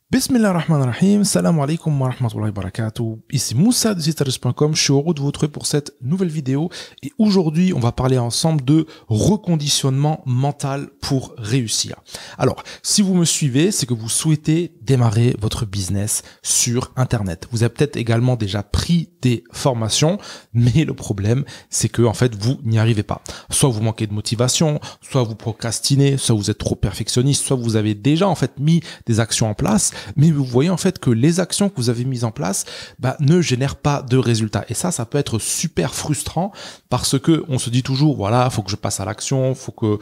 Bismillah ar-Rahman ar-Rahim, salam alaikum wa rahmatullahi wa barakatuh. Ici Moussa de Sistaris.com, je suis heureux de vous retrouver pour cette nouvelle vidéo et aujourd'hui on va parler ensemble de reconditionnement mental pour réussir. Alors, si vous me suivez, c'est que vous souhaitez démarrer votre business sur Internet. Vous avez peut-être également déjà pris des formations, mais le problème c'est que en fait vous n'y arrivez pas. Soit vous manquez de motivation, soit vous procrastinez, soit vous êtes trop perfectionniste, soit vous avez déjà en fait mis des actions en place, mais vous voyez en fait que les actions que vous avez mises en place ne génèrent pas de résultats. Et ça peut être super frustrant parce que on se dit toujours, voilà, faut que je passe à l'action, faut que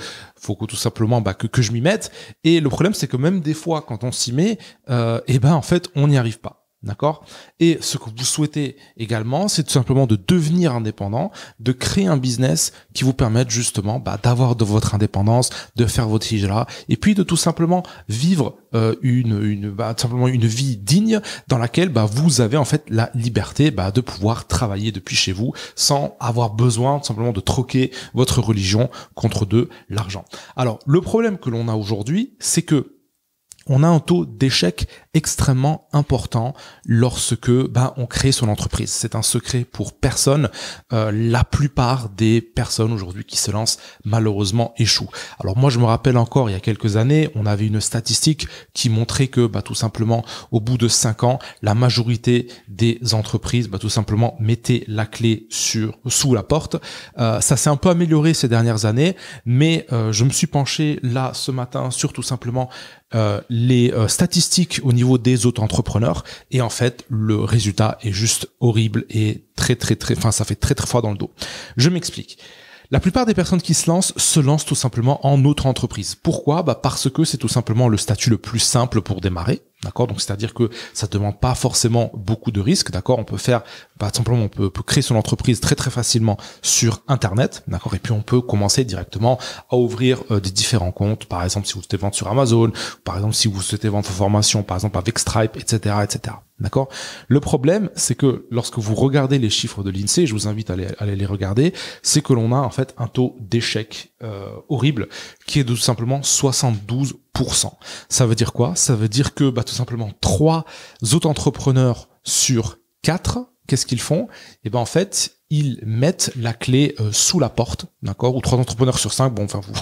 tout simplement que je m'y mette. Et le problème, c'est que même des fois, quand on s'y met, en fait, on n'y arrive pas. D'accord? Et ce que vous souhaitez également, c'est tout simplement de devenir indépendant, de créer un business qui vous permette justement d'avoir de votre indépendance, de faire votre hijra, et puis de tout simplement vivre simplement une vie digne dans laquelle vous avez en fait la liberté de pouvoir travailler depuis chez vous sans avoir besoin tout simplement de troquer votre religion contre de l'argent. Alors, le problème que l'on a aujourd'hui, c'est que on a un taux d'échec extrêmement important lorsque on crée son entreprise. C'est un secret pour personne. La plupart des personnes aujourd'hui qui se lancent malheureusement échouent. Alors moi je me rappelle encore il y a quelques années, on avait une statistique qui montrait que tout simplement au bout de 5 ans, la majorité des entreprises tout simplement mettaient la clé sous la porte. Ça s'est un peu amélioré ces dernières années, mais je me suis penché là ce matin sur tout simplement les statistiques au niveau des auto-entrepreneurs et en fait le résultat est juste horrible et ça fait très froid dans le dos. Je m'explique. La plupart des personnes qui se lancent tout simplement en auto-entreprise. Pourquoi? Parce que c'est tout simplement le statut le plus simple pour démarrer. D'accord? Donc, c'est-à-dire que ça demande pas forcément beaucoup de risques. D'accord? On peut faire, tout simplement, on peut créer son entreprise très facilement sur Internet. D'accord? Et puis, on peut commencer directement à ouvrir des différents comptes. Par exemple, si vous souhaitez vendre sur Amazon, par exemple, si vous souhaitez vendre vos formations, par exemple, avec Stripe, etc., etc. D'accord? Le problème, c'est que lorsque vous regardez les chiffres de l'INSEE, je vous invite à aller les regarder, c'est que l'on a, en fait, un taux d'échec, horrible, qui est de tout simplement 72%. Ça veut dire quoi? Ça veut dire que tout simplement 3 auto-entrepreneurs sur 4, qu'est-ce qu'ils font? En fait, ils mettent la clé sous la porte, d'accord? Ou 3 entrepreneurs sur 5,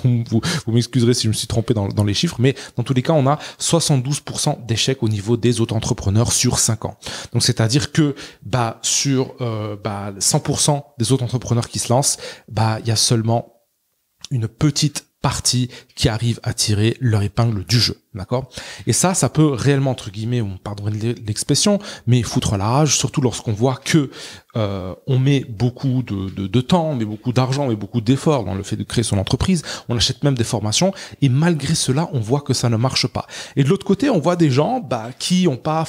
vous m'excuserez si je me suis trompé dans les chiffres, mais dans tous les cas, on a 72% d'échecs au niveau des auto-entrepreneurs sur 5 ans. Donc, c'est-à-dire que sur 100% des auto-entrepreneurs qui se lancent, il y a seulement une petite partie qui arrive à tirer leur épingle du jeu, d'accord? Et ça peut réellement, entre guillemets, on pardonne l'expression, mais foutre la rage, surtout lorsqu'on voit que on met beaucoup de temps, on met beaucoup d'argent, on met beaucoup d'efforts dans le fait de créer son entreprise, on achète même des formations, et malgré cela, on voit que ça ne marche pas. Et de l'autre côté, on voit des gens qui ont pas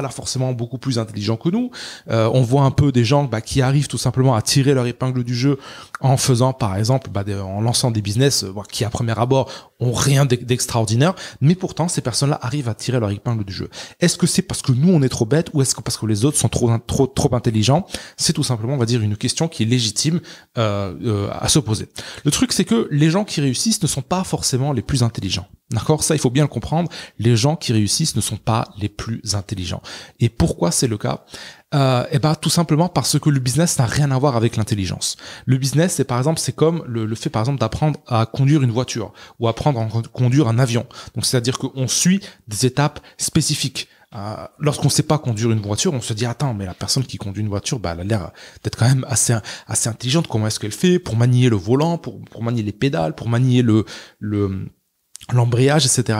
l'air forcément beaucoup plus intelligents que nous. On voit un peu des gens qui arrivent tout simplement à tirer leur épingle du jeu en faisant, par exemple, en lançant des business qui à premier abord ont rien d'extraordinaire, mais pourtant ces personnes-là arrivent à tirer leur épingle du jeu. Est-ce que c'est parce que nous on est trop bêtes ou est-ce que parce que les autres sont trop intelligents? C'est tout simplement, on va dire, une question qui est légitime à se poser. Le truc, c'est que les gens qui réussissent ne sont pas forcément les plus intelligents. D'accord? Ça, il faut bien le comprendre. Les gens qui réussissent ne sont pas les plus intelligents. Et pourquoi c'est le cas? Tout simplement parce que le business n'a rien à voir avec l'intelligence. Le business, c'est comme le fait, par exemple, d'apprendre à conduire une voiture ou apprendre à conduire un avion. Donc, c'est-à-dire qu'on suit des étapes spécifiques. Lorsqu'on sait pas conduire une voiture, on se dit attends, mais la personne qui conduit une voiture, elle a l'air d'être quand même assez intelligente. Comment est-ce qu'elle fait pour manier le volant, pour manier les pédales, pour manier l'embrayage, etc.,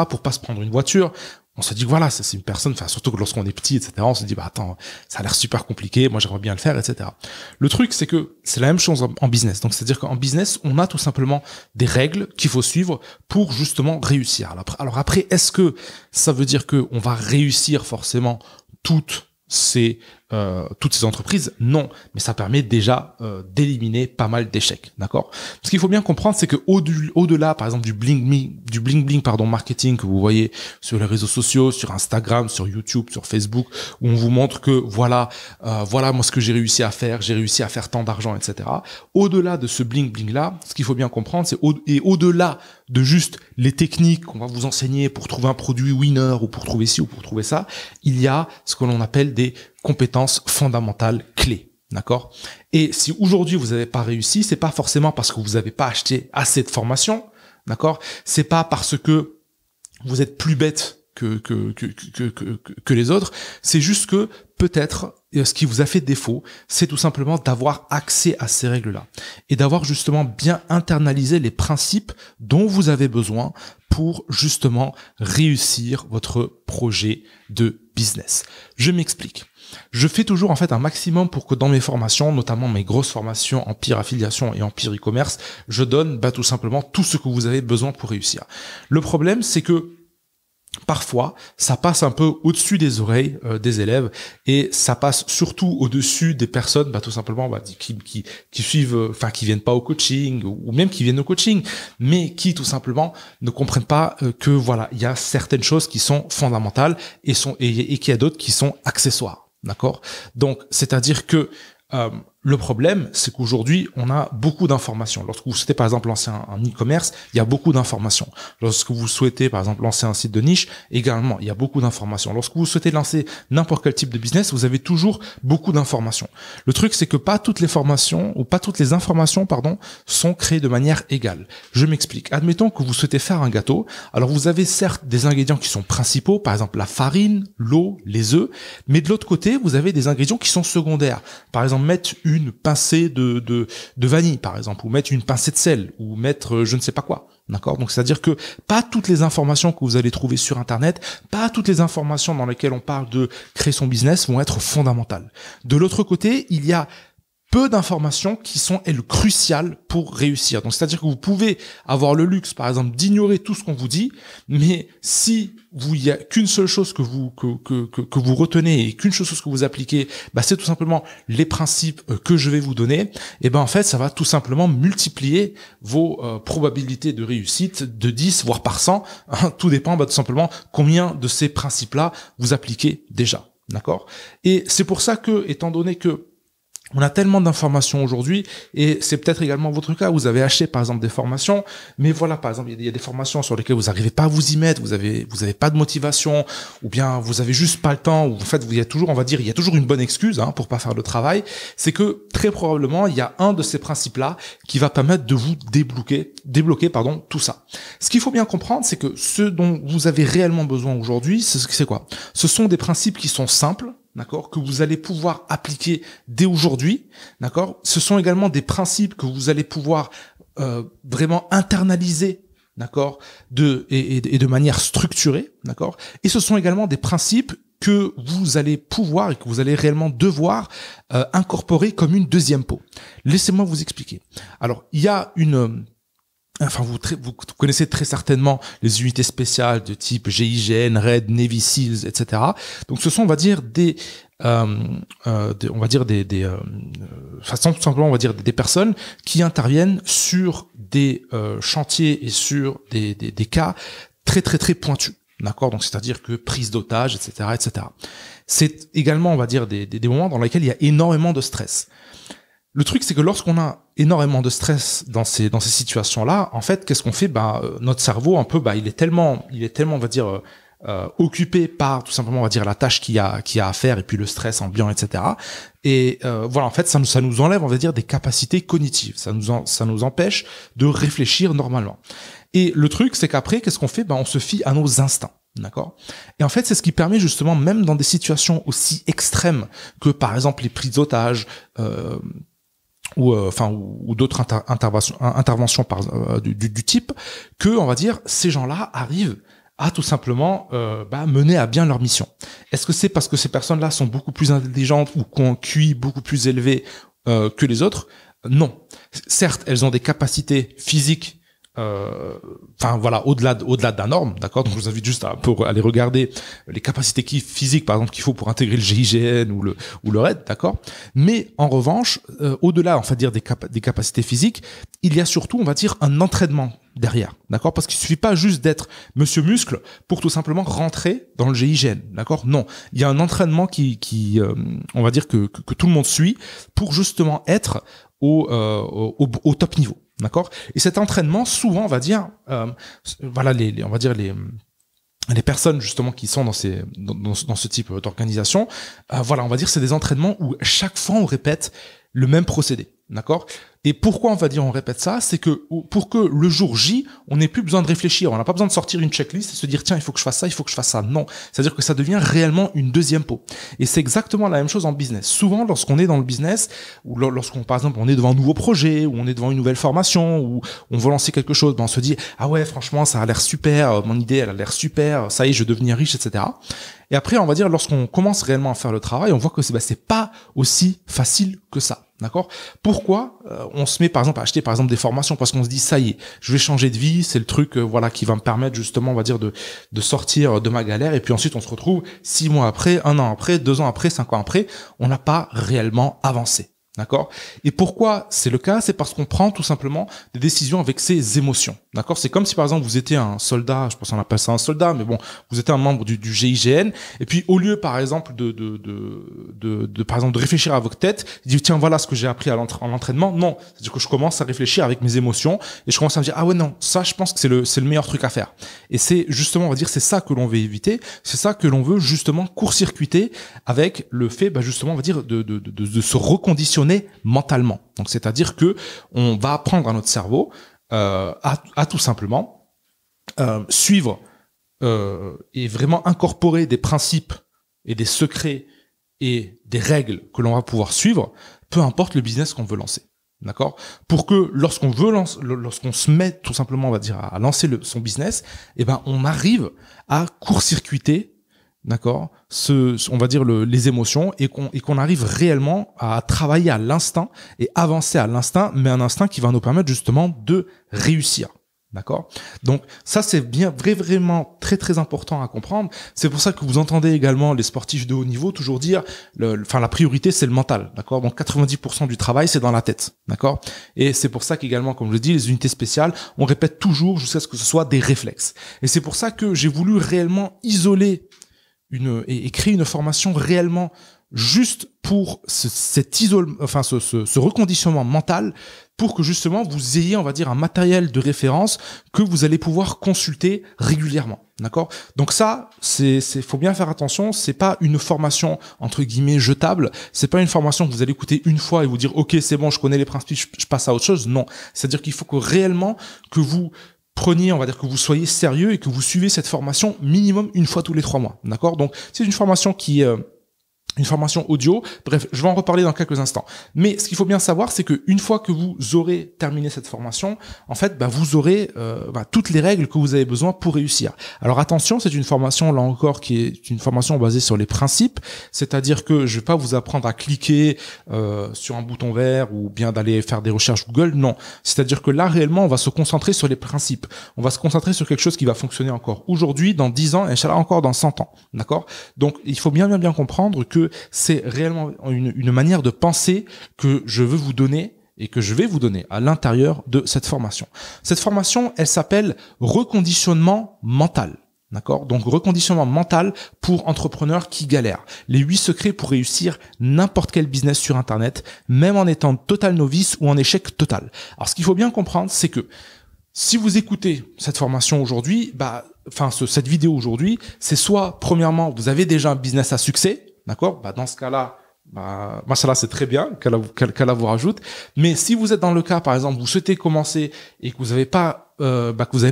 pour pas se prendre une voiture? On se dit que voilà, c'est une personne, surtout que lorsqu'on est petit, etc., on se dit, attends, ça a l'air super compliqué, moi j'aimerais bien le faire, etc. Le truc, c'est que c'est la même chose en business. Donc, c'est-à-dire qu'en business, on a tout simplement des règles qu'il faut suivre pour justement réussir. Alors après, est-ce que ça veut dire que on va réussir forcément toutes ces toutes ces entreprises, non, mais ça permet déjà d'éliminer pas mal d'échecs, d'accord. Ce qu'il faut bien comprendre, c'est que au-delà, par exemple, du bling pardon marketing que vous voyez sur les réseaux sociaux, sur Instagram, sur YouTube, sur Facebook, où on vous montre que voilà moi ce que j'ai réussi à faire tant d'argent, etc. Au-delà de ce bling là, ce qu'il faut bien comprendre, c'est au-delà de juste les techniques qu'on va vous enseigner pour trouver un produit winner ou pour trouver ci ou pour trouver ça, il y a ce que l'on appelle des compétences fondamentales clés, d'accord? Et si aujourd'hui vous n'avez pas réussi, c'est pas forcément parce que vous n'avez pas acheté assez de formation, d'accord? C'est pas parce que vous êtes plus bête que les autres, c'est juste que peut-être ce qui vous a fait défaut, c'est tout simplement d'avoir accès à ces règles-là et d'avoir justement bien internalisé les principes dont vous avez besoin pour justement réussir votre projet de business. Je m'explique. Je fais toujours en fait un maximum pour que dans mes formations, notamment mes grosses formations Empire Affiliation et Empire e-commerce, je donne tout simplement tout ce que vous avez besoin pour réussir. Le problème, c'est que parfois, ça passe un peu au-dessus des oreilles des élèves et ça passe surtout au-dessus des personnes, tout simplement, qui suivent, qui viennent pas au coaching ou même qui viennent au coaching, mais qui tout simplement ne comprennent pas que voilà, il y a certaines choses qui sont fondamentales et qu'il y a d'autres qui sont accessoires, d'accord? Donc, c'est-à-dire que le problème, c'est qu'aujourd'hui, on a beaucoup d'informations. Lorsque vous souhaitez, par exemple, lancer un e-commerce, il y a beaucoup d'informations. Lorsque vous souhaitez, par exemple, lancer un site de niche, également, il y a beaucoup d'informations. Lorsque vous souhaitez lancer n'importe quel type de business, vous avez toujours beaucoup d'informations. Le truc, c'est que pas toutes les formations, ou pas toutes les informations, sont créées de manière égale. Je m'explique. Admettons que vous souhaitez faire un gâteau. Alors, vous avez certes des ingrédients qui sont principaux, par exemple, la farine, l'eau, les œufs, mais de l'autre côté, vous avez des ingrédients qui sont secondaires. Par exemple, mettre une pincée de vanille, par exemple, ou mettre une pincée de sel, ou mettre je ne sais pas quoi. D'accord? Donc, c'est-à-dire que pas toutes les informations que vous allez trouver sur Internet, pas toutes les informations dans lesquelles on parle de créer son business vont être fondamentales. De l'autre côté, il y a peu d'informations qui sont, elles, cruciales pour réussir. Donc, c'est-à-dire que vous pouvez avoir le luxe, par exemple, d'ignorer tout ce qu'on vous dit, mais si il y a qu'une seule chose que vous retenez et qu'une chose que vous appliquez, c'est tout simplement les principes que je vais vous donner, et en fait, ça va tout simplement multiplier vos probabilités de réussite de 10, voire par 100. Tout dépend, tout simplement, combien de ces principes-là vous appliquez déjà. D'accord? Et c'est pour ça que, étant donné que on a tellement d'informations aujourd'hui, et c'est peut-être également votre cas, vous avez acheté par exemple des formations, mais voilà, par exemple, il y a des formations sur lesquelles vous n'arrivez pas à vous y mettre, vous avez pas de motivation, ou bien vous avez juste pas le temps, ou en fait, il y a toujours une bonne excuse, pour pas faire le travail, c'est que très probablement, il y a un de ces principes-là qui va permettre de vous débloquer, tout ça. Ce qu'il faut bien comprendre, c'est que ce dont vous avez réellement besoin aujourd'hui, c'est quoi? Ce sont des principes qui sont simples, d'accord, que vous allez pouvoir appliquer dès aujourd'hui, d'accord. Ce sont également des principes que vous allez pouvoir vraiment internaliser, d'accord, et de manière structurée, d'accord. Et ce sont également des principes que vous allez pouvoir et que vous allez réellement devoir incorporer comme une deuxième peau. Laissez-moi vous expliquer. Alors, il y a vous connaissez très certainement les unités spéciales de type GIGN, RAID, Navy Seals, etc. Donc, ce sont, on va dire, des personnes qui interviennent sur des chantiers et sur des cas très, très, très pointus. D'accord? Donc, c'est-à-dire que prise d'otage, etc., etc. C'est également, on va dire, des moments dans lesquels il y a énormément de stress. Le truc, c'est que lorsqu'on a énormément de stress dans ces situations-là, en fait, qu'est-ce qu'on fait? Notre cerveau, un peu, il est tellement, on va dire, occupé par tout simplement, on va dire, la tâche qu'il y a à faire et puis le stress ambiant, etc. Et voilà, en fait, ça nous enlève, on va dire, des capacités cognitives. Ça nous empêche de réfléchir normalement. Et le truc, c'est qu'après, qu'est-ce qu'on fait? On se fie à nos instincts. D'accord? Et en fait, c'est ce qui permet justement, même dans des situations aussi extrêmes que, par exemple, les prises d'otages, ou d'autres interventions du type, que, on va dire, ces gens-là arrivent à tout simplement mener à bien leur mission. Est-ce que c'est parce que ces personnes-là sont beaucoup plus intelligentes ou qui ont un QI beaucoup plus élevé que les autres? Non. Certes, elles ont des capacités physiques enfin voilà, au-delà de la norme, d'accord. Donc je vous invite juste à aller regarder les capacités physiques, par exemple, qu'il faut pour intégrer le GIGN ou le RAID, d'accord. Mais en revanche, au-delà, on va dire des capacités physiques, il y a surtout, on va dire, un entraînement derrière, d'accord. Parce qu'il suffit pas juste d'être Monsieur Muscle pour tout simplement rentrer dans le GIGN, d'accord. Non, il y a un entraînement qui on va dire que tout le monde suit pour justement être au top niveau. D'accord. Et cet entraînement, souvent, on va dire, voilà, on va dire les personnes justement qui sont dans ce type d'organisation, voilà, on va dire, c'est des entraînements où chaque fois on répète le même procédé. D'accord. Et pourquoi on va dire on répète ça? C'est que pour que le jour J, on n'ait plus besoin de réfléchir. On n'a pas besoin de sortir une checklist et se dire tiens, il faut que je fasse ça, il faut que je fasse ça. Non. C'est-à-dire que ça devient réellement une deuxième peau. Et c'est exactement la même chose en business. Souvent, lorsqu'on est dans le business, ou lorsqu'on, par exemple, on est devant un nouveau projet, ou on est devant une nouvelle formation, ou on veut lancer quelque chose, ben on se dit ah ouais, franchement, ça a l'air super, mon idée, elle a l'air super, ça y est, je vais devenir riche, etc. Et après, on va dire, lorsqu'on commence réellement à faire le travail, on voit que c'est pas aussi facile que ça. D'accord? Pourquoi on se met par exemple à acheter par exemple des formations? Parce qu'on se dit ça y est, je vais changer de vie, c'est le truc voilà qui va me permettre justement, on va dire, de sortir de ma galère. Et puis ensuite on se retrouve 6 mois après, 1 an après, 2 ans après, 5 ans après, on n'a pas réellement avancé. D'accord? Et pourquoi c'est le cas? C'est parce qu'on prend tout simplement des décisions avec ses émotions. D'accord? C'est comme si par exemple vous étiez un soldat, je pense qu'on appelle ça un soldat, mais bon, vous êtes un membre du GIGN, et puis au lieu par exemple par exemple de réfléchir à votre tête, il dit tiens voilà ce que j'ai appris à l'entraînement. Non, c'est-à-dire que je commence à réfléchir avec mes émotions et je commence à me dire ah ouais non, ça je pense que c'est le meilleur truc à faire. Et c'est justement, on va dire, c'est ça que l'on veut éviter, c'est ça que l'on veut justement court-circuiter avec le fait, justement, on va dire de se reconditionner mentalement. Donc c'est-à-dire que on va apprendre à notre cerveau à tout simplement suivre et vraiment incorporer des principes et des secrets et des règles que l'on va pouvoir suivre, peu importe le business qu'on veut lancer. D'accord? Pour que lorsqu'on se met tout simplement, on va dire, à lancer son business, on arrive à court-circuiter, d'accord, on va dire les émotions, et qu'on arrive réellement à travailler à l'instinct et avancer à l'instinct, mais un instinct qui va nous permettre justement de réussir. D'accord? Donc ça c'est vraiment très très important à comprendre. C'est pour ça que vous entendez également les sportifs de haut niveau toujours dire la priorité c'est le mental. D'accord? Donc 90% du travail c'est dans la tête. D'accord? Et c'est pour ça qu'également, comme je le dis, les unités spéciales, on répète toujours jusqu'à ce que ce soit des réflexes. Et c'est pour ça que j'ai voulu réellement isoler et créer une formation réellement juste pour ce reconditionnement mental, pour que justement vous ayez, on va dire, un matériel de référence que vous allez pouvoir consulter régulièrement. D'accord? Donc ça, faut bien faire attention, c'est pas une formation entre guillemets jetable, c'est pas une formation que vous allez écouter une fois et vous dire OK, c'est bon, je connais les principes, je passe à autre chose. Non, c'est-à-dire qu'il faut que réellement que vous preniez, on va dire, que vous soyez sérieux et que vous suivez cette formation minimum une fois tous les 3 mois. D'accord? Donc c'est une formation une formation audio. Bref, je vais en reparler dans quelques instants. Mais ce qu'il faut bien savoir, c'est que une fois que vous aurez terminé cette formation, en fait, vous aurez toutes les règles que vous avez besoin pour réussir. Alors attention, c'est une formation, là encore, qui est une formation basée sur les principes. C'est-à-dire que je vais pas vous apprendre à cliquer sur un bouton vert ou bien d'aller faire des recherches Google. Non. C'est-à-dire que là, réellement, on va se concentrer sur les principes. On va se concentrer sur quelque chose qui va fonctionner encore aujourd'hui, dans 10 ans, et Inch'Allah encore dans 100 ans. D'accord? Donc, il faut bien comprendre que c'est réellement une manière de penser que je veux vous donner et que je vais vous donner à l'intérieur de cette formation. Cette formation, elle s'appelle reconditionnement mental. D'accord? Donc, reconditionnement mental pour entrepreneurs qui galèrent. Les 8 secrets pour réussir n'importe quel business sur Internet, même en étant total novice ou en échec total. Alors, ce qu'il faut bien comprendre, c'est que si vous écoutez cette formation aujourd'hui, cette vidéo aujourd'hui, c'est soit, premièrement, vous avez déjà un business à succès. D'accord? Dans ce cas-là, machallah, c'est très bien qu'Allah vous rajoute. Mais si vous êtes dans le cas, par exemple, vous souhaitez commencer et que vous n'avez pas,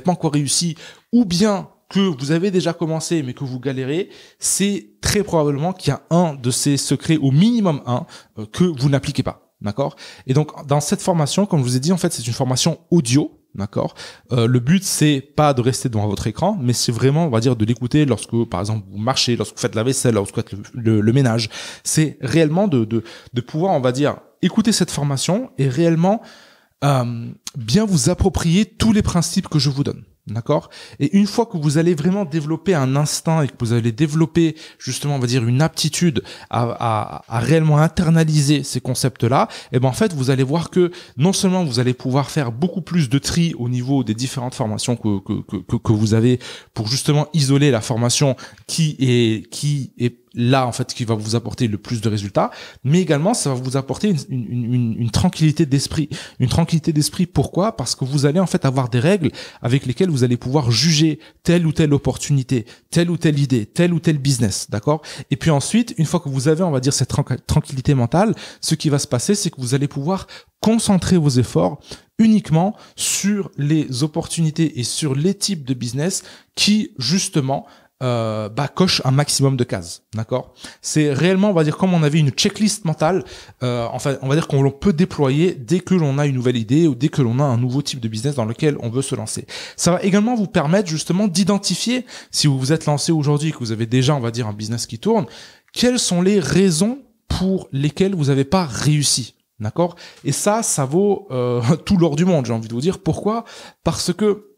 encore réussi, ou bien que vous avez déjà commencé mais que vous galérez, c'est très probablement qu'il y a un de ces secrets, au minimum un, que vous n'appliquez pas. D'accord? Et donc, dans cette formation, comme je vous ai dit, en fait, c'est une formation audio. D'accord. Le but c'est pas de rester devant votre écran, mais c'est vraiment, on va dire, de l'écouter lorsque, par exemple, vous marchez, lorsque vous faites la vaisselle, lorsque vous faites le ménage. C'est réellement de pouvoir, on va dire, écouter cette formation et réellement bien vous approprier tous les principes que je vous donne. D'accord? Et une fois que vous allez vraiment développer un instinct et que vous allez développer justement, on va dire, une aptitude à réellement internaliser ces concepts-là, et ben en fait, vous allez voir que non seulement vous allez pouvoir faire beaucoup plus de tri au niveau des différentes formations que vous avez pour justement isoler la formation qui est là en fait qui va vous apporter le plus de résultats, mais également ça va vous apporter une tranquillité d'esprit. Une tranquillité d'esprit, pourquoi? Parce que vous allez en fait avoir des règles avec lesquelles vous allez pouvoir juger telle ou telle opportunité, telle ou telle idée, tel ou tel business, d'accord? Et puis ensuite, une fois que vous avez, on va dire, cette tranquillité mentale, ce qui va se passer, c'est que vous allez pouvoir concentrer vos efforts uniquement sur les opportunités et sur les types de business qui justement coche un maximum de cases, d'accord? C'est réellement, on va dire, comme on avait une checklist mentale, enfin, on va dire qu'on peut déployer dès que l'on a une nouvelle idée ou dès que l'on a un nouveau type de business dans lequel on veut se lancer. Ça va également vous permettre justement d'identifier, si vous vous êtes lancé aujourd'hui, que vous avez déjà, on va dire, un business qui tourne, quelles sont les raisons pour lesquelles vous n'avez pas réussi. D'accord? Et ça vaut tout l'or du monde, j'ai envie de vous dire. Pourquoi? Parce que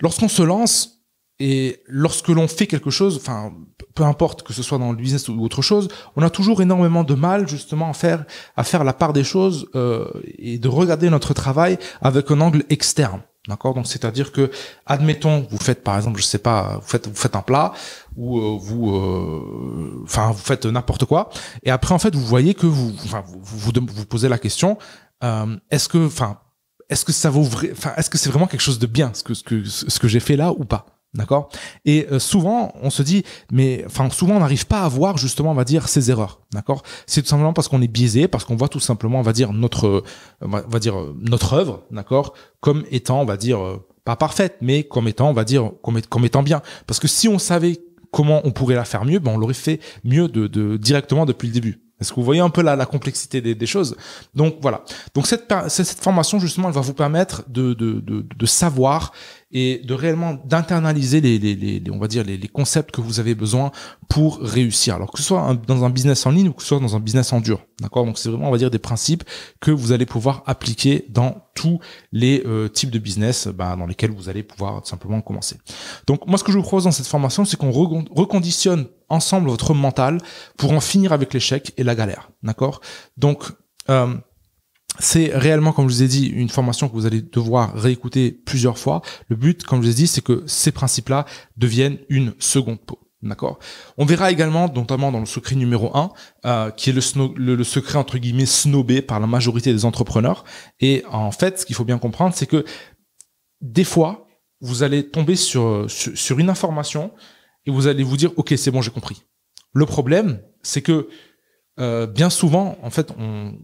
lorsqu'on se lance, et lorsque l'on fait quelque chose, enfin, peu importe que ce soit dans le business ou autre chose, on a toujours énormément de mal justement à faire la part des choses et de regarder notre travail avec un angle externe. D'accord? Donc c'est-à-dire que, admettons, vous faites par exemple, je sais pas, vous faites un plat ou vous faites n'importe quoi, et après en fait vous voyez que vous posez la question, est-ce que ça vaut est-ce que c'est vraiment quelque chose de bien ce que j'ai fait là ou pas? D'accord? Et souvent, on se dit, souvent, on n'arrive pas à voir, justement, on va dire, ces erreurs. D'accord? C'est tout simplement parce qu'on est biaisé, parce qu'on voit tout simplement, on va dire, notre œuvre, d'accord? Comme étant, on va dire, pas parfaite, mais comme étant, on va dire, comme étant bien. Parce que si on savait comment on pourrait la faire mieux, on l'aurait fait mieux directement depuis le début. Est-ce que vous voyez un peu la complexité des choses? Donc voilà. Donc cette formation justement, elle va vous permettre de savoir et de réellement d'internaliser on va dire les concepts que vous avez besoin pour réussir. Alors que ce soit dans un business en ligne ou que ce soit dans un business en dur. D'accord? Donc c'est vraiment, on va dire, des principes que vous allez pouvoir appliquer dans tous les types de business dans lesquels vous allez pouvoir tout simplement commencer. Donc moi, ce que je vous propose dans cette formation, c'est qu'on reconditionne ensemble votre mental pour en finir avec l'échec et la galère. D'accord? Donc c'est réellement, comme je vous ai dit, une formation que vous allez devoir réécouter plusieurs fois. Le but, comme je vous ai dit, c'est que ces principes-là deviennent une seconde peau. D'accord? On verra également, notamment dans le secret numéro 1, qui est le secret entre guillemets snobé par la majorité des entrepreneurs. Et en fait, ce qu'il faut bien comprendre, c'est que des fois, vous allez tomber sur une information et vous allez vous dire, ok, c'est bon, j'ai compris. Le problème, c'est que bien souvent, en fait,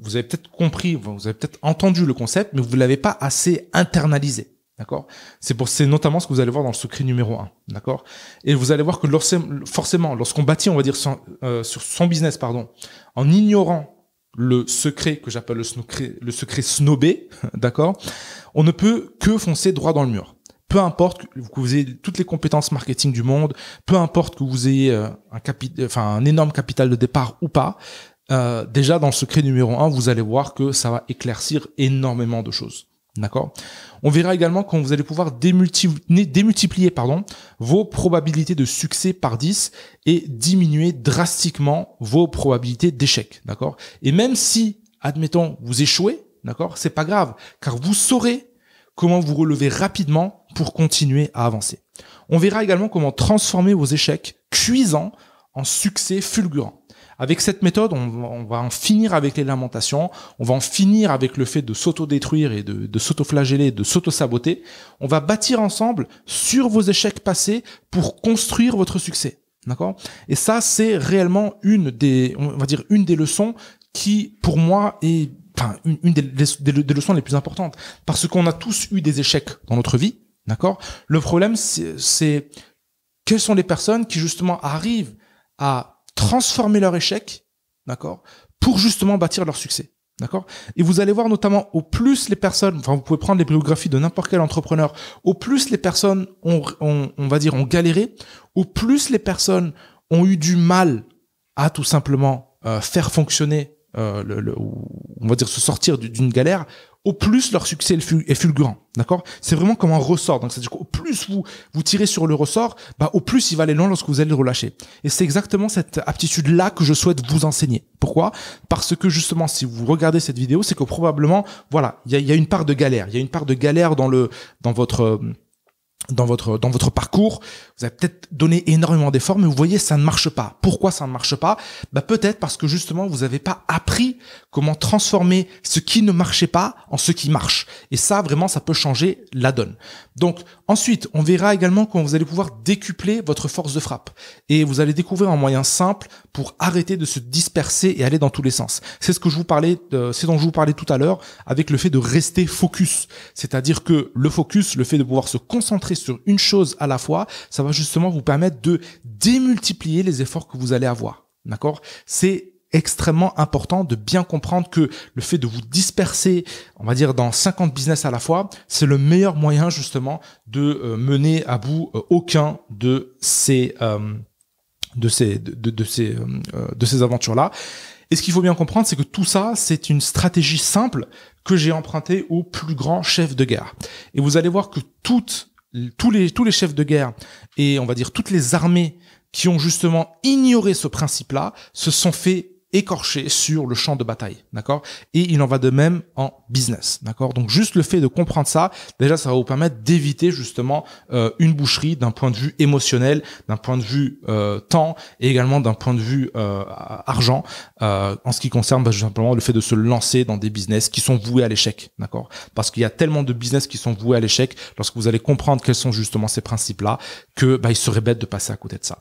vous avez peut-être compris, vous avez peut-être entendu le concept, mais vous l'avez pas assez internalisé. D'accord? C'est notamment ce que vous allez voir dans le secret numéro 1. D'accord? Et vous allez voir que forcément, lorsqu'on bâtit, on va dire, sur son business, en ignorant le secret que j'appelle le secret snobé, d'accord? On ne peut que foncer droit dans le mur. Peu importe que vous ayez toutes les compétences marketing du monde, peu importe que vous ayez un énorme capital de départ ou pas, déjà dans le secret numéro 1, vous allez voir que ça va éclaircir énormément de choses. D'accord? On verra également quand vous allez pouvoir démultiplier vos probabilités de succès par 10 et diminuer drastiquement vos probabilités d'échec. D'accord? Et même si, admettons, vous échouez, d'accord, c'est pas grave, car vous saurez comment vous relever rapidement pour continuer à avancer. On verra également comment transformer vos échecs cuisants en succès fulgurants. Avec cette méthode, on va en finir avec les lamentations, on va en finir avec le fait de s'auto-détruire et de s'auto-flageller, de s'auto-saboter. On va bâtir ensemble sur vos échecs passés pour construire votre succès. D'accord? Et ça, c'est réellement une des leçons qui, pour moi, est une des leçons les plus importantes, parce qu'on a tous eu des échecs dans notre vie, d'accord? Le problème, c'est quelles sont les personnes qui justement arrivent à transformer leur échec, d'accord, pour justement bâtir leur succès, d'accord? Et vous allez voir notamment, au plus les personnes, vous pouvez prendre les biographies de n'importe quel entrepreneur, au plus les personnes ont galéré, au plus les personnes ont eu du mal à tout simplement faire fonctionner on va dire se sortir d'une galère, au plus leur succès est fulgurant, d'accord? C'est vraiment comme un ressort. Donc, c'est-à-dire qu'au plus vous tirez sur le ressort, au plus il va aller loin lorsque vous allez le relâcher. Et c'est exactement cette aptitude-là que je souhaite vous enseigner. Pourquoi? Parce que justement, si vous regardez cette vidéo, c'est que probablement, voilà, il y a une part de galère. Il y a une part de galère dans votre parcours. Vous avez peut-être donné énormément d'efforts, mais vous voyez, ça ne marche pas. Pourquoi ça ne marche pas? Peut-être parce que justement, vous n'avez pas appris comment transformer ce qui ne marchait pas en ce qui marche. Et ça, vraiment, ça peut changer la donne. Donc, ensuite, on verra également comment vous allez pouvoir décupler votre force de frappe. Et vous allez découvrir un moyen simple pour arrêter de se disperser et aller dans tous les sens. C'est ce que je vous parlais, c'est dont je vous parlais tout à l'heure avec le fait de rester focus. C'est-à-dire que le focus, le fait de pouvoir se concentrer sur une chose à la fois, ça va justement vous permettre de démultiplier les efforts que vous allez avoir. D'accord? C'est extrêmement important de bien comprendre que le fait de vous disperser, on va dire dans 50 business à la fois, c'est le meilleur moyen justement de mener à bout aucun de ces aventures-là. Et ce qu'il faut bien comprendre, c'est que tout ça, c'est une stratégie simple que j'ai empruntée aux plus grands chefs de guerre. Et vous allez voir que tous les chefs de guerre et on va dire toutes les armées qui ont justement ignoré ce principe-là se sont fait écorcher sur le champ de bataille, d'accord? Et il en va de même en business, d'accord? Donc juste le fait de comprendre ça, déjà ça va vous permettre d'éviter justement une boucherie d'un point de vue émotionnel, d'un point de vue temps et également d'un point de vue argent en ce qui concerne tout simplement le fait de se lancer dans des business qui sont voués à l'échec, d'accord? Parce qu'il y a tellement de business qui sont voués à l'échec lorsque vous allez comprendre quels sont justement ces principes-là que il serait bête de passer à côté de ça.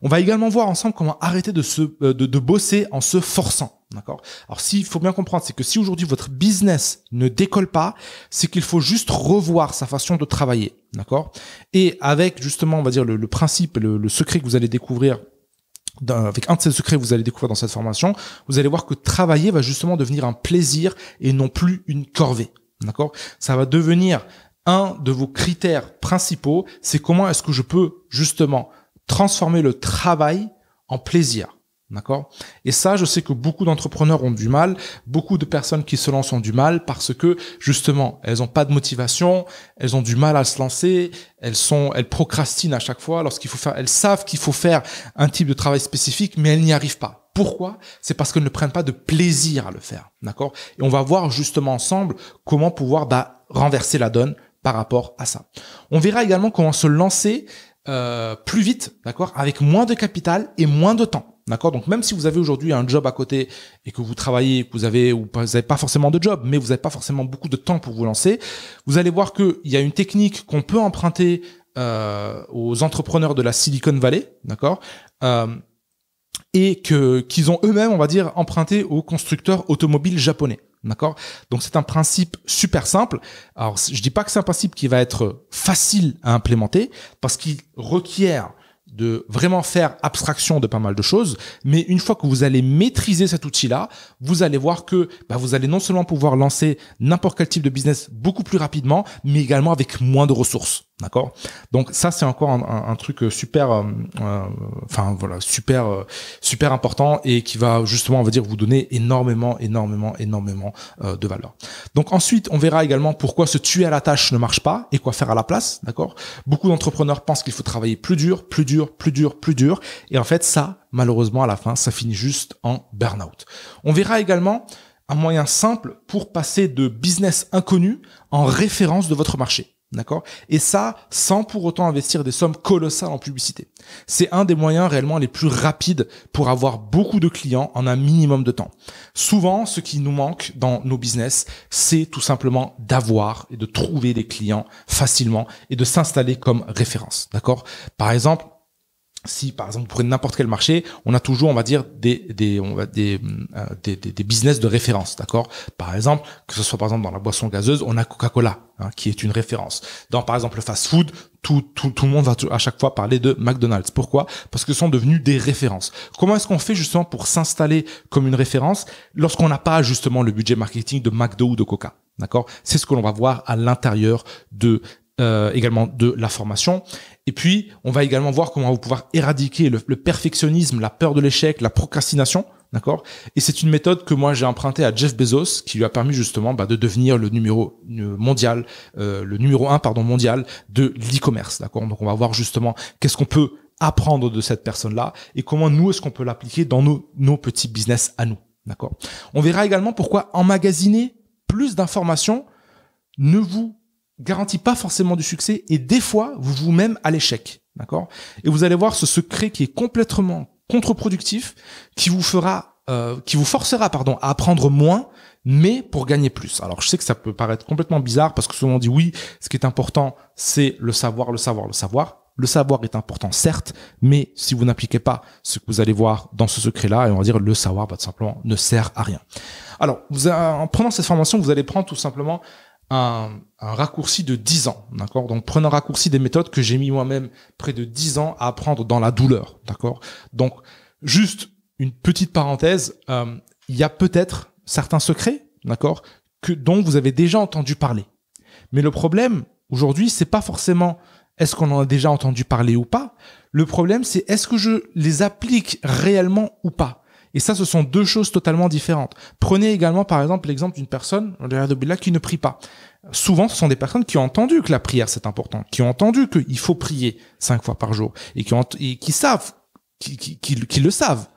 On va également voir ensemble comment arrêter de bosser en se forçant, d'accord? Alors, s'il faut bien comprendre, c'est que si aujourd'hui votre business ne décolle pas, c'est qu'il faut juste revoir sa façon de travailler, d'accord? Et avec justement, on va dire le principe, le secret que vous allez découvrir avec un de ces secrets que vous allez découvrir dans cette formation, vous allez voir que travailler va justement devenir un plaisir et non plus une corvée, d'accord? Ça va devenir un de vos critères principaux, c'est comment est-ce que je peux justement transformer le travail en plaisir, d'accord? Et ça, je sais que beaucoup d'entrepreneurs ont du mal, beaucoup de personnes qui se lancent ont du mal parce que justement, elles ont pas de motivation, elles ont du mal à se lancer, elles procrastinent à chaque fois elles savent qu'il faut faire un type de travail spécifique, mais elles n'y arrivent pas. Pourquoi? C'est parce qu'elles ne prennent pas de plaisir à le faire, d'accord? Et on va voir justement ensemble comment pouvoir renverser la donne par rapport à ça. On verra également comment se lancer plus vite, d'accord, avec moins de capital et moins de temps, d'accord. Donc même si vous avez aujourd'hui un job à côté et que vous travaillez, que vous avez pas forcément de job, mais vous n'avez pas forcément beaucoup de temps pour vous lancer, vous allez voir qu'il y a une technique qu'on peut emprunter aux entrepreneurs de la Silicon Valley, d'accord, et qu'ils ont eux-mêmes, on va dire, emprunté aux constructeurs automobiles japonais. D'accord? Donc c'est un principe super simple. Alors je dis pas que c'est un principe qui va être facile à implémenter parce qu'il requiert de vraiment faire abstraction de pas mal de choses, mais une fois que vous allez maîtriser cet outil-là, vous allez voir que vous allez non seulement pouvoir lancer n'importe quel type de business beaucoup plus rapidement, mais également avec moins de ressources. D'accord? Donc ça c'est encore un truc super, super important et qui va justement, on va dire, vous donner énormément de valeur. Donc ensuite, on verra également pourquoi se tuer à la tâche ne marche pas et quoi faire à la place. D'accord? Beaucoup d'entrepreneurs pensent qu'il faut travailler plus dur, et en fait ça, malheureusement à la fin, ça finit juste en burn-out. On verra également un moyen simple pour passer de business inconnu en référence de votre marché. D'accord? Et ça, sans pour autant investir des sommes colossales en publicité. C'est un des moyens réellement les plus rapides pour avoir beaucoup de clients en un minimum de temps. Souvent, ce qui nous manque dans nos business, c'est tout simplement d'avoir et de trouver des clients facilement et de s'installer comme référence. D'accord? Par exemple, si par exemple vous prenez n'importe quel marché, on a toujours, on va dire, des business de référence, d'accord? Par exemple, que ce soit par exemple dans la boisson gazeuse, on a Coca-Cola, qui est une référence. Dans par exemple le fast-food, tout le monde va à chaque fois parler de McDonald's. Pourquoi? Parce que ce sont devenus des références. Comment est-ce qu'on fait justement pour s'installer comme une référence lorsqu'on n'a pas justement le budget marketing de McDo ou de Coca, d'accord? C'est ce que l'on va voir à l'intérieur de également de la formation. Et puis, on va également voir comment vous pouvoir éradiquer le perfectionnisme, la peur de l'échec, la procrastination. D'accord? Et c'est une méthode que moi j'ai empruntée à Jeff Bezos, qui lui a permis justement de devenir le numéro 1 mondial de l'e-commerce. D'accord? Donc on va voir justement qu'est-ce qu'on peut apprendre de cette personne-là et comment nous est-ce qu'on peut l'appliquer dans nos petits business à nous. D'accord? On verra également pourquoi emmagasiner plus d'informations ne vous garantit pas forcément du succès et des fois vous vous même à l'échec. D'accord? Et vous allez voir ce secret qui est complètement contre-productif, qui vous forcera à apprendre moins, mais pour gagner plus. Alors, je sais que ça peut paraître complètement bizarre parce que souvent on dit oui, ce qui est important, c'est le savoir. Le savoir est important, certes, mais si vous n'appliquez pas ce que vous allez voir dans ce secret-là, et on va dire le savoir, tout simplement, ne sert à rien. Alors, en prenant cette formation, vous allez prendre tout simplement un raccourci de 10 ans, d'accord? Donc, prenez un raccourci des méthodes que j'ai mis moi-même près de 10 ans à apprendre dans la douleur, d'accord? Donc, juste une petite parenthèse, il y a peut-être certains secrets, d'accord, dont vous avez déjà entendu parler. Mais le problème, aujourd'hui, c'est pas forcément est-ce qu'on en a déjà entendu parler ou pas. Le problème, c'est est-ce que je les applique réellement ou pas? Et ça, ce sont deux choses totalement différentes. Prenez également, par exemple, l'exemple d'une personne qui ne prie pas. Souvent, ce sont des personnes qui ont entendu que la prière, c'est important, qui ont entendu qu'il faut prier 5 fois par jour et qui savent, qui le savent,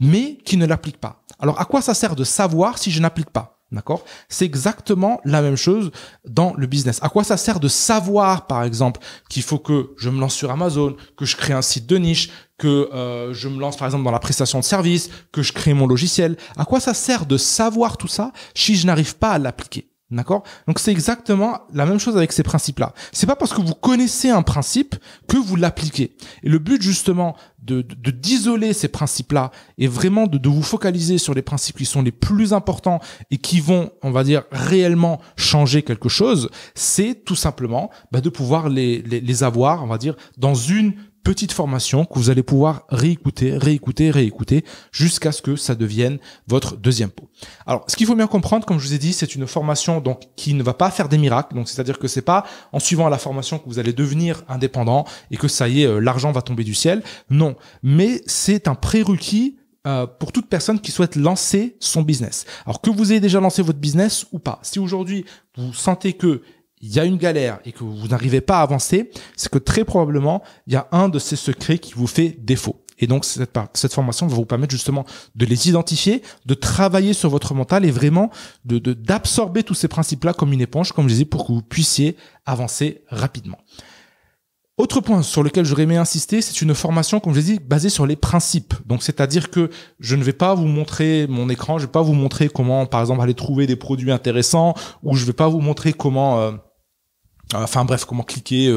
mais qui ne l'appliquent pas. Alors, à quoi ça sert de savoir si je n'applique pas? D'accord? C'est exactement la même chose dans le business. À quoi ça sert de savoir, par exemple, qu'il faut que je me lance sur Amazon, que je crée un site de niche, que je me lance, par exemple, dans la prestation de service, que je crée mon logiciel? À quoi ça sert de savoir tout ça si je n'arrive pas à l'appliquer? D'accord? Donc c'est exactement la même chose avec ces principes-là. C'est pas parce que vous connaissez un principe que vous l'appliquez. Et le but justement d'isoler ces principes-là et vraiment de vous focaliser sur les principes qui sont les plus importants et qui vont, on va dire, réellement changer quelque chose, c'est tout simplement de pouvoir les avoir, on va dire, dans une petite formation que vous allez pouvoir réécouter jusqu'à ce que ça devienne votre deuxième pot. Alors, ce qu'il faut bien comprendre, comme je vous ai dit, c'est une formation donc qui ne va pas faire des miracles. Donc, c'est-à-dire que c'est pas en suivant la formation que vous allez devenir indépendant et que ça y est, l'argent va tomber du ciel. Non, mais c'est un prérequis pour toute personne qui souhaite lancer son business. Alors que vous ayez déjà lancé votre business ou pas. Si aujourd'hui vous sentez que il y a une galère et que vous n'arrivez pas à avancer, c'est que très probablement, il y a un de ces secrets qui vous fait défaut. Et donc, cette formation va vous permettre justement de les identifier, de travailler sur votre mental et vraiment d'absorber tous ces principes-là comme une éponge, comme je disais, pour que vous puissiez avancer rapidement. Autre point sur lequel j'aurais aimé insister, c'est une formation, comme je l'ai dit, basée sur les principes. Donc, c'est-à-dire que je ne vais pas vous montrer mon écran, je ne vais pas vous montrer comment, par exemple, aller trouver des produits intéressants, ou je ne vais pas vous montrer comment... comment cliquer,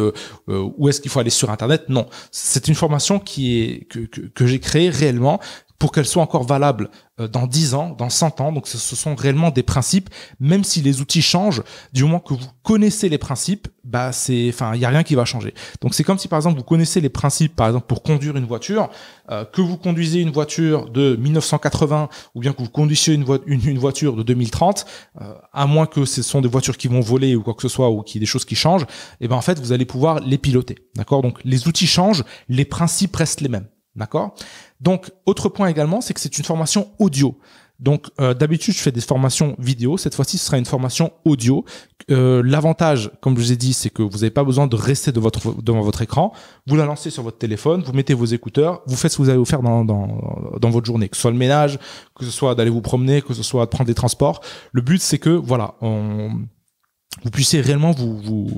où est-ce qu'il faut aller sur Internet. Non, c'est une formation que j'ai créée réellement pour qu'elle soit encore valable dans 10 ans, dans 100 ans. Donc, ce sont réellement des principes, même si les outils changent, du moment que vous connaissez les principes, il y a rien qui va changer. Donc, c'est comme si, par exemple, vous connaissez les principes, par exemple, pour conduire une voiture, que vous conduisez une voiture de 1980 ou bien que vous conduisiez une voiture de 2030, à moins que ce sont des voitures qui vont voler ou quoi que ce soit ou qu'il y ait des choses qui changent, en fait, vous allez pouvoir les piloter. D'accord? Donc, les outils changent, les principes restent les mêmes. D'accord? Donc, autre point également, c'est que c'est une formation audio. Donc, d'habitude, je fais des formations vidéo. Cette fois-ci, ce sera une formation audio. L'avantage, comme je vous ai dit, c'est que vous n'avez pas besoin de rester devant votre écran. Vous la lancez sur votre téléphone, vous mettez vos écouteurs, vous faites ce que vous allez vous faire dans votre journée, que ce soit le ménage, que ce soit d'aller vous promener, que ce soit de prendre des transports. Le but, c'est que, voilà, vous puissiez réellement vous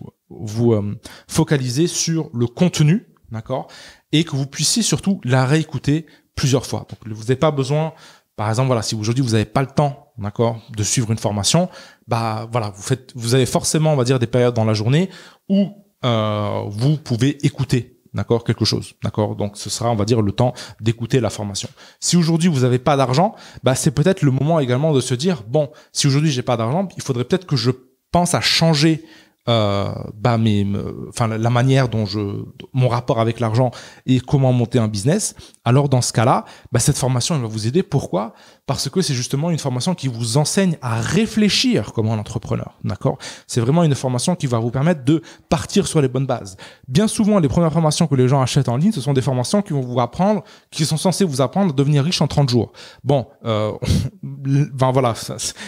focaliser sur le contenu, d'accord, et que vous puissiez surtout la réécouter plusieurs fois. Donc, vous n'avez pas besoin, par exemple, voilà, si aujourd'hui vous n'avez pas le temps, d'accord, de suivre une formation, vous avez forcément, on va dire, des périodes dans la journée où vous pouvez écouter, d'accord, quelque chose, d'accord. Donc, ce sera, on va dire, le temps d'écouter la formation. Si aujourd'hui vous n'avez pas d'argent, c'est peut-être le moment également de se dire, bon, si aujourd'hui j'ai pas d'argent, il faudrait peut-être que je pense à changer la manière dont mon rapport avec l'argent et comment monter un business, alors dans ce cas-là, cette formation elle va vous aider. Pourquoi? Parce que c'est justement une formation qui vous enseigne à réfléchir comme un entrepreneur, d'accord? C'est vraiment une formation qui va vous permettre de partir sur les bonnes bases. Bien souvent, les premières formations que les gens achètent en ligne, ce sont des formations qui vont vous apprendre, qui sont censées vous apprendre à devenir riche en 30 jours. Bon, voilà,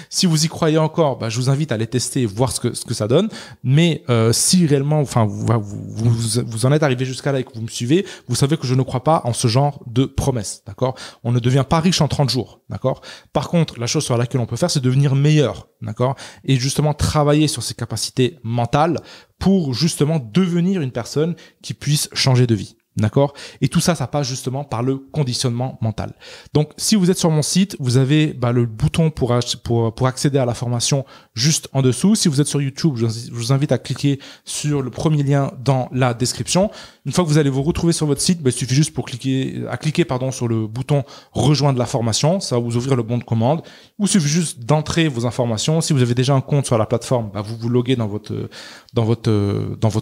si vous y croyez encore, je vous invite à les tester et voir ce que ça donne. Mais si réellement, vous en êtes arrivé jusqu'à là et que vous me suivez, vous savez que je ne crois pas en ce genre de promesses, d'accord? On ne devient pas riche en 30 jours, d'accord? Par contre, la chose sur laquelle on peut faire, c'est devenir meilleur, d'accord? Et justement travailler sur ses capacités mentales pour justement devenir une personne qui puisse changer de vie. D'accord? Et tout ça, ça passe justement par le conditionnement mental. Donc, si vous êtes sur mon site, vous avez le bouton pour accéder à la formation juste en dessous. Si vous êtes sur YouTube, je vous invite à cliquer sur le premier lien dans la description. Une fois que vous allez vous retrouver sur votre site, il suffit juste pour cliquer sur le bouton rejoindre la formation. Ça va vous ouvrir le bon de commande. Il suffit juste d'entrer vos informations. Si vous avez déjà un compte sur la plateforme, vous vous loguez dans votre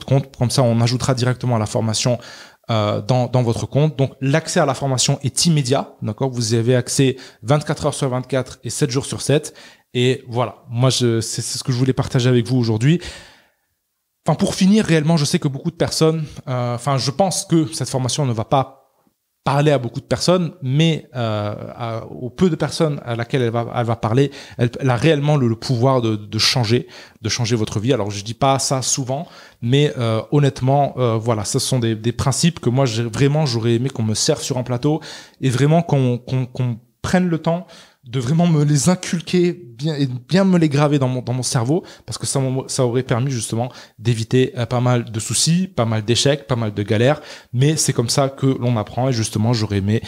compte. Comme ça, on ajoutera directement à la formation dans votre compte. Donc l'accès à la formation est immédiat, d'accord? Vous avez accès 24 heures sur 24 et 7 jours sur 7. Et voilà, moi c'est ce que je voulais partager avec vous aujourd'hui. Enfin, pour finir, réellement, je sais que beaucoup de personnes, je pense que cette formation ne va pas parler à beaucoup de personnes, mais aux peu de personnes à laquelle elle va parler, elle a réellement le pouvoir de changer votre vie. Alors je dis pas ça souvent, mais honnêtement, voilà, ce sont des principes que moi j'aurais aimé qu'on me serve sur un plateau et vraiment qu'on prenne le temps de vraiment me les inculquer bien me les graver dans mon cerveau, parce que ça aurait permis justement d'éviter pas mal de soucis, pas mal d'échecs, pas mal de galères. Mais c'est comme ça que l'on apprend, et justement j'aurais aimé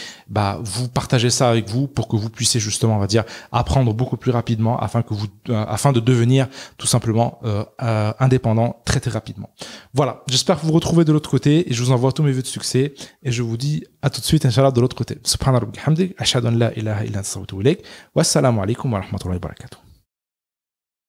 vous partager ça avec vous pour que vous puissiez justement, on va dire, apprendre beaucoup plus rapidement afin de devenir tout simplement indépendant très très rapidement. Voilà, j'espère vous retrouver de l'autre côté et je vous envoie tous mes vœux de succès et je vous dis à tout de suite, Inch'Allah, de l'autre côté. Subhanallah wa bihamdik, ashhadu an la ilaha illa anta astaghfiruka wa atubu ilaik. Wassalamu alaikum wa rahmatullahi wa barakatuh.